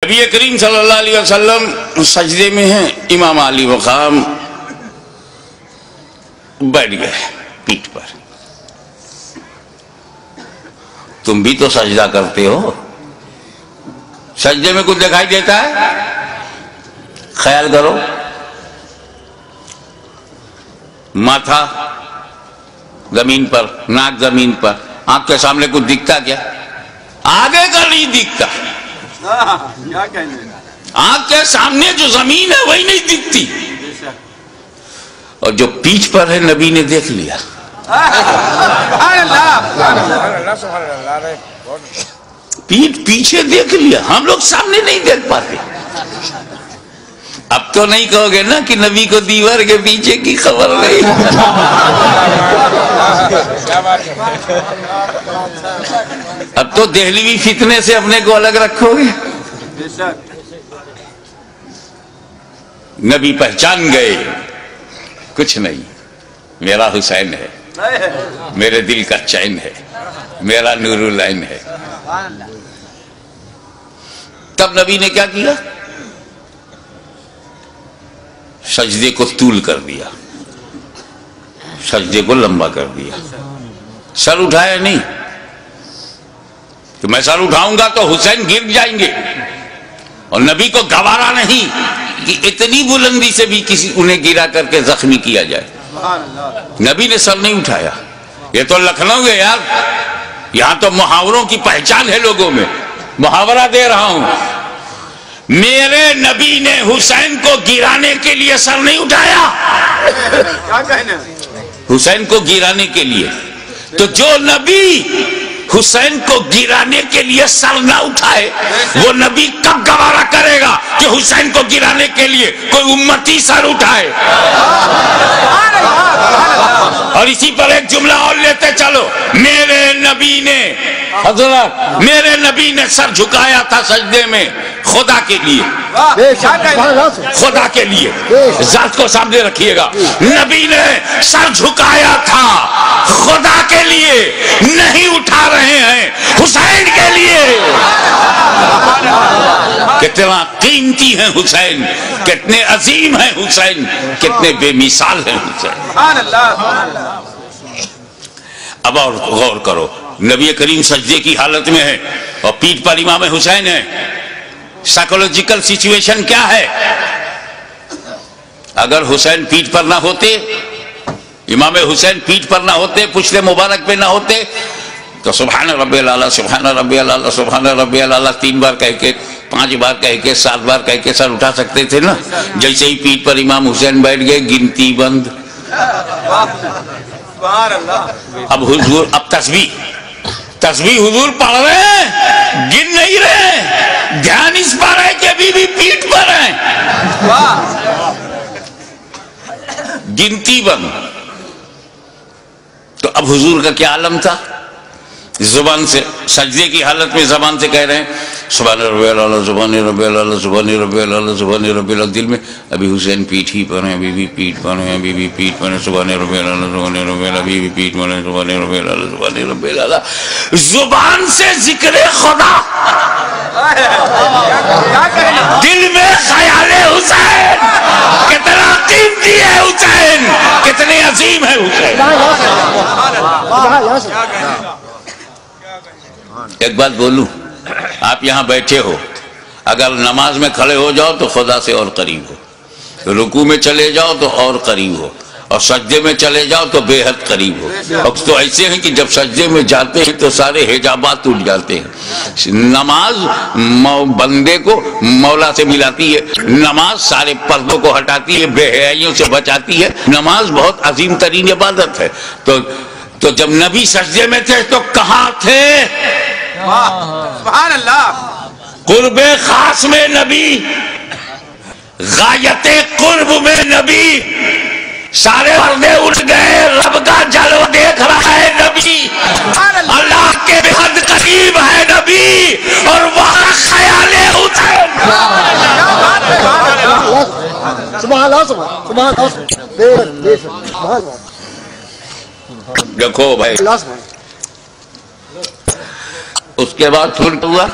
نبی کریم صلی اللہ علیہ وسلم سجدے میں ہیں، امام علی مقام بیٹھ گئے پیٹھ پر. تم بھی تو سجدہ کرتے ہو، سجدے میں کچھ دکھائی دیتا ہے؟ خیال کرو، ماتھا زمین پر، ناک زمین پر، آنکھ کے سامنے کچھ دکھتا کیا؟ آگے کا نہیں دکھتا. آنکھ کے سامنے جو زمین ہے وہی نہیں دکھتی، اور جو پیٹھ پر ہے نبی نے دیکھ لیا. پیٹھ پیچھے دیکھ لیا، ہم لوگ سامنے نہیں دیکھ پاتے. اب تو نہیں کہو گے نا کہ نبی کو دیوار کے پیچھے کی خبر نہیں. اب تو دہلوی فتنے سے اپنے کو الگ رکھو گے. نبی پہچان گئے، کچھ نہیں، میرا حسین ہے، میرے دل کا چین ہے، میرا نور العین ہے. تب نبی نے کیا کیا؟ سجدے کو طول کر دیا، سجدے کو لمبا کر دیا. سر اٹھایا نہیں کہ میں سر اٹھاؤں گا تو حسین گر جائیں گے، اور نبی کو گوارا نہیں کہ اتنی بلندی سے بھی کسی انہیں گرا کر کے زخمی کیا جائے. نبی نے سر نہیں اٹھایا. یہ تو لکھنؤ ہے یار، یہاں تو محاوروں کی پہچان ہے لوگوں میں. محاورہ دے رہا ہوں، میرے نبی نے حسین کو گرانے کے لیے سر نہیں اٹھایا. حسین کو گرانے کے لیے. تو جو نبی حسین کو گرانے کے لیے سر نہ اٹھائے، وہ نبی کب گوارا کرے گا کہ حسین کو گرانے کے لیے کوئی امتی سر اٹھائے؟ اور اسی پر ایک جملہ اور لیتے چلو، میرے نبی نے، حضرت میرے نبی نے سر جھکایا تھا سجدے میں خدا کے لیے. خدا کے لیے، ذات کو سامنے رکھیے گا. نبی نے سر جھکایا تھا خدا کے لیے، نہیں اٹھا رہے ہیں حسین کے لیے. کتنا قیمتی ہیں حسین، کتنے عظیم ہیں حسین، کتنے بے مثال ہیں حسین. اب اور غور کرو، نبی کریم سجدے کی حالت میں ہے اور پیٹھ پر امام حسین ہے. سائیکولوجیکل سچویشن کیا ہے؟ اگر حسین پیٹھ پر نہ ہوتے، امام حسین پیٹھ پر نہ ہوتے، پشت مبارک پہ نہ ہوتے، تو سبحان ربی الاعلیٰ، سبحان ربی الاعلیٰ، سبحان ربی الاعلیٰ 3 بار کہہ کے، 5 بار کہہ کے، 7 بار کہہ کے سر اٹھا سکتے تھے نا. جیسے ہی پیٹھ پر امام حسین بیٹھ گئے، گنتی بند. اب حضور، اب تسبیح حضور پڑھ رہے ہیں، گن نہیں رہے، دھیان اس پر ہے کہ ابھی بھی پیٹھ پر ہیں. گنتی بند. تو اب حضور کا کیا عالم تھا؟ زبان سے، سجدے کی حالت میں زبان سے کہہ رہے ہیں سبحان ربی الاعلیٰ، سبحان ربی الاعلیٰ، سبحان ربی الاعلیٰ، سبحان ربی الاعلیٰ. دل میں ابھی حسین پیٹھ ہی پر ہیں، ابھی بھی پیٹھ پر ہیں، ابھی بھی پیٹھ پر ہیں. سبحان ربی الاعلیٰ، سبحان ربی الاعلیٰ، ابھی بھی پیٹھ پر ہیں. سبحان ربی الاعلیٰ، سبحان ربی الاعلیٰ. زبان سے ذکر خدا، دل میں خیال حسین. کتنا قیمتی ہے حسین، کتنے عظیم ہے حسین. ایک بات بولوں، آپ یہاں بیٹھے ہو، اگر نماز میں کھڑے ہو جاؤ تو خدا سے اور قریب ہو، رکوع میں چلے جاؤ تو اور قریب ہو، اور سجدے میں چلے جاؤ تو بے حد قریب ہو. اب تو ایسے ہیں کہ جب سجدے میں جاتے ہیں تو سارے حجابات ٹوٹ جاتے ہیں. نماز بندے کو مولا سے ملاتی ہے، نماز سارے پردوں کو ہٹاتی ہے، بے حیائیوں سے بچاتی ہے. نماز بہت عظیم ترین عبادت ہے. تو جب نبی سجدے میں تھے تو کہاں تھے؟ سبحان اللہ. قرب خاص میں نبی، غایت قرب میں نبی، سارے پردے اٹھ گئے، رب کا جلوہ دیکھ رہا ہے نبی، اللہ کے بے حد قریب ہے نبی، اور وہاں خیال حسین. سبحان اللہ. دیکھو بھائی، اس کے بعد پھر ہوا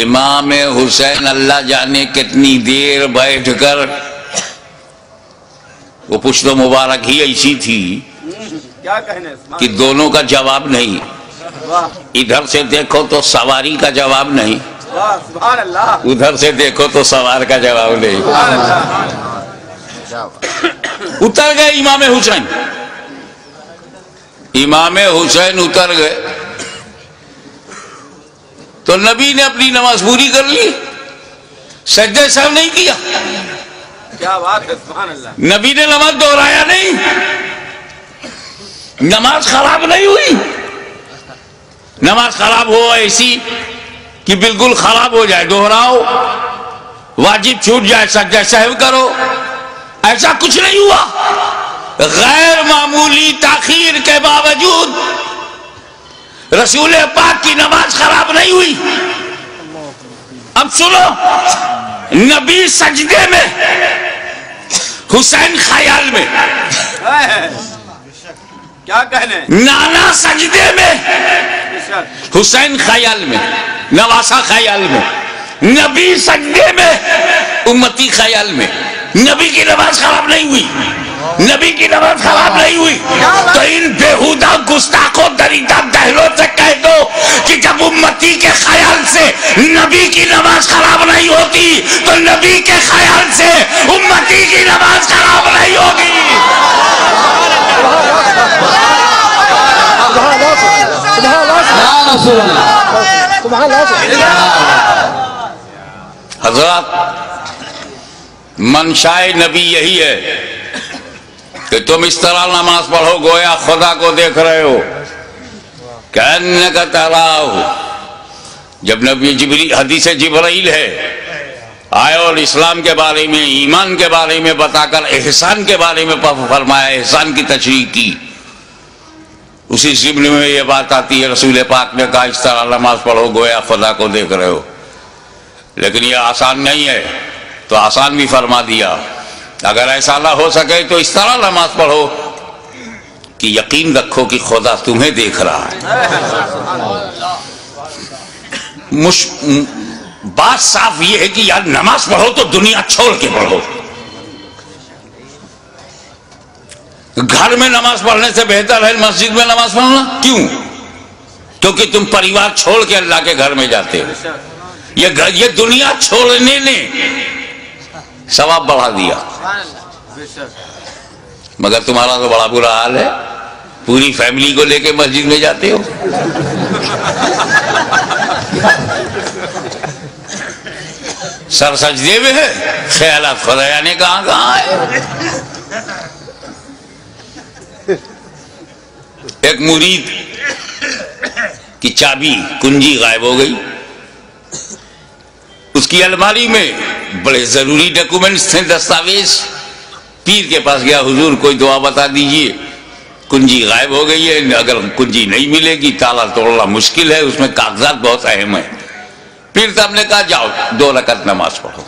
امام حسین اللہ جانے کتنی دیر بیٹھ کر، وہ پشت مبارک ہی ایسی تھی کیا کہنے کہ دونوں کا جواب نہیں، ادھر سے دیکھو تو سواری کا جواب نہیں، سبحان اللہ ادھر سے دیکھو تو سوار کا جواب نہیں۔ اتر گئے امام حسین، امام حسین اتر گئے تو نبی نے اپنی نماز پوری کر لی، سجدہ سہو نہیں کیا، کیا بات ہے سبحان اللہ۔ نبی نے نماز دہرایا نہیں، نماز خراب نہیں ہوئی، نماز خراب ہو ایسی کہ بالکل خراب ہو جائے دہراؤ، واجب چھوٹ جائے سجدہ سہو کرو، ایسا کچھ نہیں ہوا۔ غیر معمولی تاخیر کے باوجود رسول پاک کی نماز خراب نہیں ہوئی۔ اب سنو، نبی سجدے میں، حسین خیال میں، کیا کہنے نانا سجدے میں، حسین خیال میں، نواسا خیال میں، نبی سجدے میں، امتی خیال میں۔ نبی کی نماز خراب نہیں ہوئی، نبی کی نماز خراب نہیں ہوئی۔ تو ان بےہودہ گستاخوں دریدہ دہلوں سے کہہ دو کہ جب امتی کے خیال سے نبی کی نماز خراب نہیں ہوتی تو نبی کے خیال سے امتی کی نماز خراب نہیں ہوگی۔ حضرات، منشائے نبی یہی ہے کہ تم اس طرح نماز پڑھو گویا خدا کو دیکھ رہے ہو، کأنک تراہ۔ جب نبی حدیث جبرائیل ہے آئے اور اسلام کے بارے میں، ایمان کے بارے میں بتا کر احسان کے بارے میں فرمایا، احسان کی تشریح کی، اسی ضمن میں یہ بات آتی ہے، رسول پاک نے کہا اس طرح نماز پڑھو گویا خدا کو دیکھ رہے ہو۔ لیکن یہ آسان نہیں ہے، تو آسان بھی فرما دیا، اگر ایسا نہ ہو سکے تو اس طرح نماز پڑھو کہ یقین رکھو کہ خدا تمہیں دیکھ رہا ہے۔ بات صاف یہ ہے کہ یار نماز پڑھو تو دنیا چھوڑ کے پڑھو۔ گھر میں نماز پڑھنے سے بہتر ہے مسجد میں نماز پڑھنا۔ کیوں؟ کیونکہ تم پریوار چھوڑ کے اللہ کے گھر میں جاتے ہو۔ یہ دنیا چھوڑنے نے ثواب بڑھا دیا، مگر تمہارا تو بڑا برا حال ہے، پوری فیملی کو لے کے مسجد میں جاتے ہو۔ سر سجدے میں ہے، خیالات خدا نے کہاں ہے۔ ایک مرید کی چابی کنجی غائب ہو گئی، اس کی الماری میں بڑے ضروری ڈاکومنٹس تھے، دستاویز۔ پیر کے پاس گیا، حضور کوئی دعا بتا دیجئے، کنجی غائب ہو گئی ہے، اگر کنجی نہیں ملے گی تالا توڑنا مشکل ہے، اس میں کاغذات بہت اہم ہیں۔ پیر صاحب نے کہا جاؤ 2 رکعت نماز پڑھو۔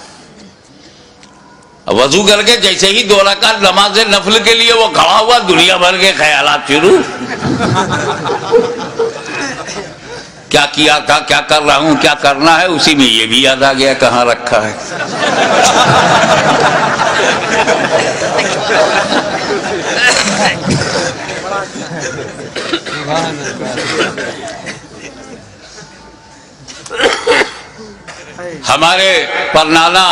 وضو کر کے جیسے ہی 2 رکعت نماز نفل کے لیے وہ کھڑا ہوا، دنیا بھر کے خیالات شروع۔ کیا کیا تھا، کیا کر رہا ہوں، کیا کرنا ہے، اسی میں یہ بھی یاد آ گیا کہاں رکھا ہے۔ ہمارے پرنانا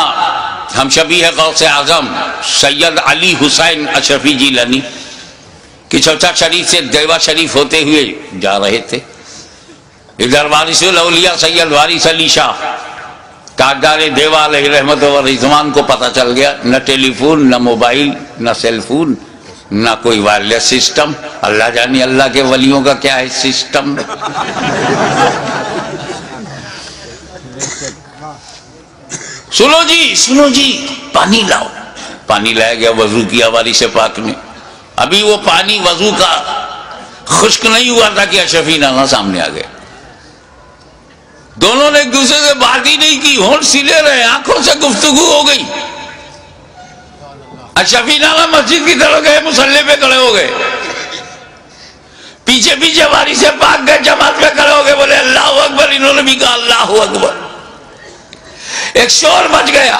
ہم شبیہ غوث اعظم سید علی حسین اشرفی جیلانی کی چوچا شریف سے دیوا شریف ہوتے ہوئے جا رہے تھے۔ ادھر وارث الاولیاء سید وارث علی شاہ تاجدار دیوا علیہ رحمت و رضوان کو پتہ چل گیا، نہ ٹیلی فون، نہ موبائل، نہ سیل فون، نہ کوئی وائرلیس سسٹم۔ اللہ جانے اللہ کے ولیوں کا کیا ہے سسٹم۔ سنو جی پانی لاؤ۔ پانی لایا گیا، وضو کیا وارث پاک نے۔ ابھی وہ پانی وضو کا خشک نہیں ہوا تھا کہ اشرفی نانا سامنے آ گئے۔ دونوں نے ایک دوسرے سے بات ہی نہیں کی، ہونٹ سلے رہے، آنکھوں سے گفتگو ہو گئی۔ اشرفی نانا مسجد کی طرف گئے، مصلی پہ کھڑے ہو گئے، پیچھے پیچھے وارث پاک گئے، جماعت میں کھڑے ہو گئے، بولے اللہ اکبر۔ انہوں نے بھی کہا اللہ اکبر۔ ایک شور بچ گیا.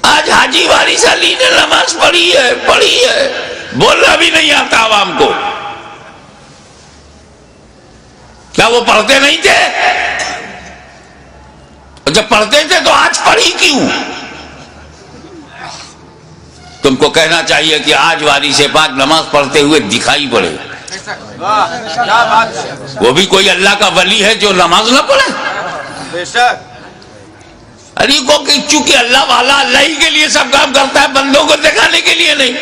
آج حاجی وارث علی نے نماز پڑھی ہے بولنا بھی نہیں آتا عوام کو. کیا وہ پڑھتے نہیں تھے؟ جب پڑھتے تھے تو آج پڑھی کیوں؟ تم کو کہنا چاہیے کہ آج وارث پاک نماز پڑھتے ہوئے دکھائی پڑے. کیا بات ہے. وہ بھی کوئی اللہ کا ولی ہے جو نماز نہ پڑھے؟ بے شک. علی کو کہ چونکہ اللہ والا اللہ ہی کے لیے سب کام کرتا ہے، بندوں کو دکھانے کے لیے نہیں.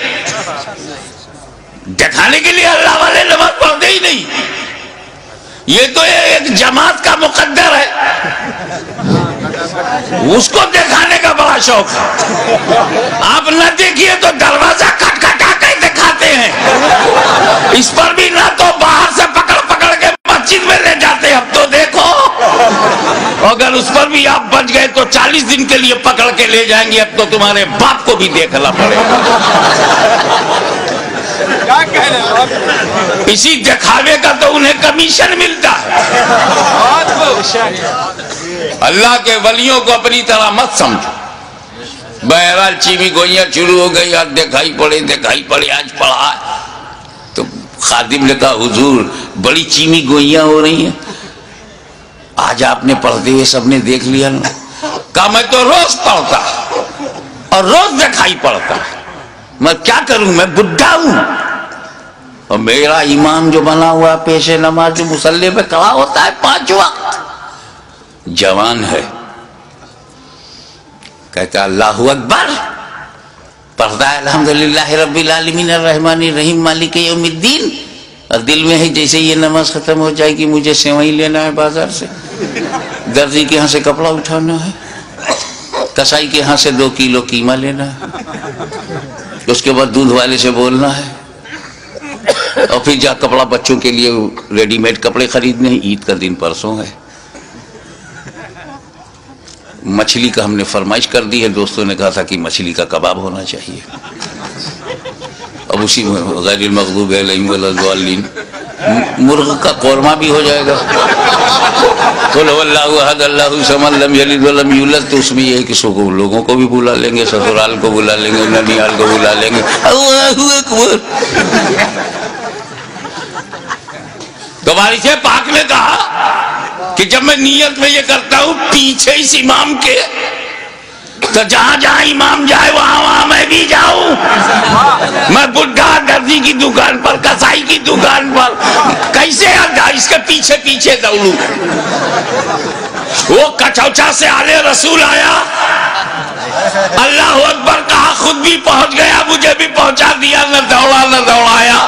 دکھانے کے لیے اللہ والے نماز پڑھتے ہی نہیں. یہ تو ایک جماعت کا مقدر ہے، اس کو دکھانے کا بڑا شوق ہے. آپ نہ دیکھیے تو دروازہ کھٹکھٹا کے دکھاتے ہیں. اس پر بھی نہ تو باہر سے پکڑ کے مسجد میں لے جاتے. اب تو دیکھو اگر اس پر بھی آپ بچ گئے تو 40 دن کے لیے پکڑ کے لے جائیں گے. اب تو تمہارے باپ کو بھی دیکھنا پڑے گا. کیا کہہ رہے ہو؟ اسی دکھاوے کا تو انہیں کمیشن ملتا ہے. اللہ کے ولیوں کو اپنی طرح مت سمجھو. بہرحال چیمی گوئیاں شروع ہو گئی. آج دکھائی پڑے آج پڑھا. تو خادم نے کہا حضور بڑی چیمی گوئیاں ہو رہی ہیں، آج آپ نے پڑھتے ہوئے سب نے دیکھ لیا نا. کہا میں تو روز پڑھتا اور روز دکھائی پڑھتا. میں کیا کروں، میں بڈھا ہوں اور میرا امام جو بنا ہوا پیش نماز جو مصلی پہ کھڑا ہوتا ہے 5 وقت، جوان ہے. کہتا اللہ اکبر، پڑھتا ہے الحمدللہ رب العالمین الرحمن الرحیم مالک یوم الدین، اور دل میں ہے جیسے یہ نماز ختم ہو جائے گی مجھے سیوئی لینا ہے بازار سے، درزی کے ہاں سے کپڑا اٹھانا ہے، کسائی کے ہاں سے 2 کلو قیمہ لینا ہے، اس کے بعد دودھ والے سے بولنا ہے، اور پھر جا کپڑا بچوں کے لیے ریڈی میڈ کپڑے خریدنے ہیں. عید کا دن پرسوں ہے. مچھلی کا ہم نے فرمائش کر دی ہے، دوستوں نے کہا تھا کہ مچھلی کا کباب ہونا چاہیے. اب اسی میں غیر المغضوب علیہم ولا الضالین مرغ کا قورمہ بھی ہو جائے گا. قل هو اللہ احد اللہ الصمد لم یلد ولم یولد. تو اس میں یہ ہے کہ لوگوں کو بھی بلا لیں گے، سسرال کو بلا لیں گے، ننیال کو بلا لیں گے. اللہ اکبر. تو وارث پاک نے کہا کہ جب میں نیت میں یہ کرتا ہوں پیچھے اس امام کے، تو جہاں جہاں امام جائے وہاں میں بھی جاؤں. میں بڈھا درزی کی دکان پر، کسائی کی دکان پر، کیسے اس کے پیچھے پیچھے دوڑوں. وہ کچوچا سے آلے رسول آیا، اللہ اکبر کہا، خود بھی پہنچ گیا، مجھے بھی پہنچا دیا، نہ دوڑا نہ دوڑایا.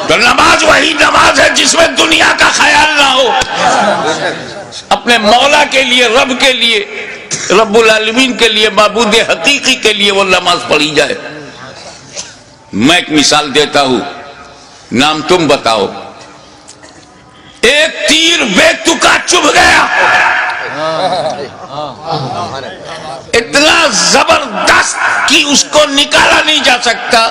تو نماز وہی نماز ہے جس میں دنیا کا خیال نہ ہو. اپنے مولا کے لیے، رب کے لیے، رب العالمین کے لیے، معبود حقیقی کے لیے وہ نماز پڑھی جائے. میں ایک مثال دیتا ہوں، نام تم بتاؤ. ایک تیر بے تکا چبھ گیا، اتنا زبردست کہ اس کو نکالا نہیں جا سکتا،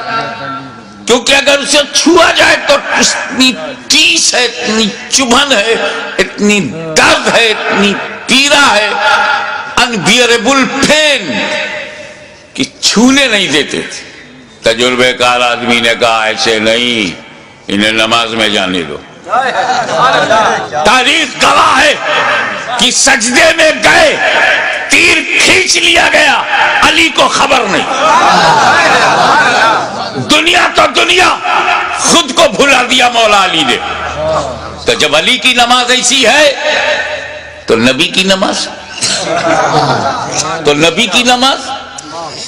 کیونکہ اگر اسے چھوا جائے تو اتنی ٹیس ہے، اتنی چبھن ہے، اتنی درد ہے، اتنی پیرا ہے، انبیئربل پین، کہ چھونے نہیں دیتے تھے. تجربے کار آدمی نے کہا ایسے نہیں، انہیں نماز میں جانے دو. تاریخ گواہ ہے کہ سجدے میں گئے، تیر کھینچ لیا گیا، علی کو خبر نہیں. دنیا تو دنیا، خود کو بھلا دیا مولا علی نے. تو جب علی کی نماز ایسی ہے تو نبی کی نماز،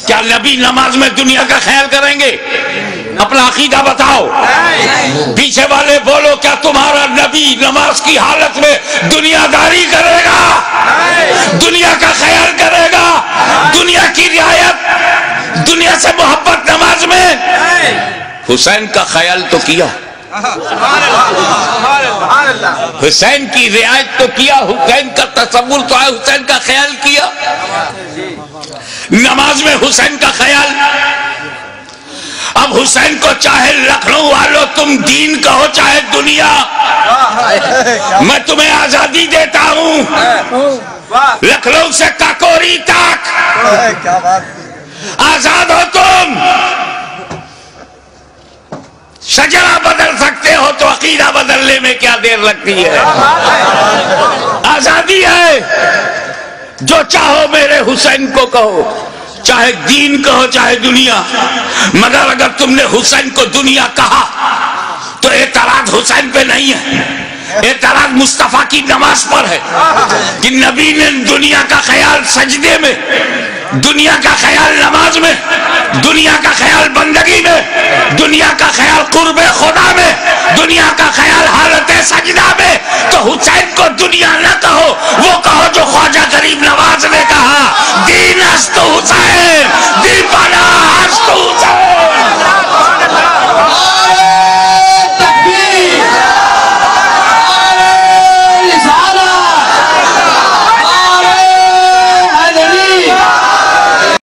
کیا نبی نماز میں دنیا کا خیال کریں گے؟ اپنا عقیدہ بتاؤ. پیچھے والے بولو، کیا تمہارا نبی نماز کی حالت میں دنیا داری کرے گا، دنیا کا خیال کرے گا، دنیا کی رعایت، دنیا سے محبت نماز میں؟ حسین کا خیال تو کیا، حسین کی رعایت تو کیا، حسین کا تصور تو ہے، حسین کا خیال کیا. نماز میں حسین کا خیال. اب حسین کو چاہے لکھنؤ والوں تم دین کہو چاہے دنیا، میں تمہیں آزادی دیتا ہوں، لکھنؤ سے کاکوری تک آزاد ہو تم، شجرہ بدل سکتے ہو تو عقیدہ بدلنے میں کیا دیر لگتی ہے؟ آزادی ہے، جو چاہو میرے حسین کو کہو، چاہے دین کہو چاہے دنیا، مگر اگر تم نے حسین کو دنیا کہا تو اعتراض حسین پہ نہیں ہے، اعتراض مصطفیٰ کی نماز پر ہے کہ نبی نے دنیا کا خیال سجدے میں، دنیا کا خیال نماز میں، دنیا کا خیال بندگی میں، دنیا کا خیال قرب خدا میں، دنیا کا خیال حالت سجدہ میں، تو حسین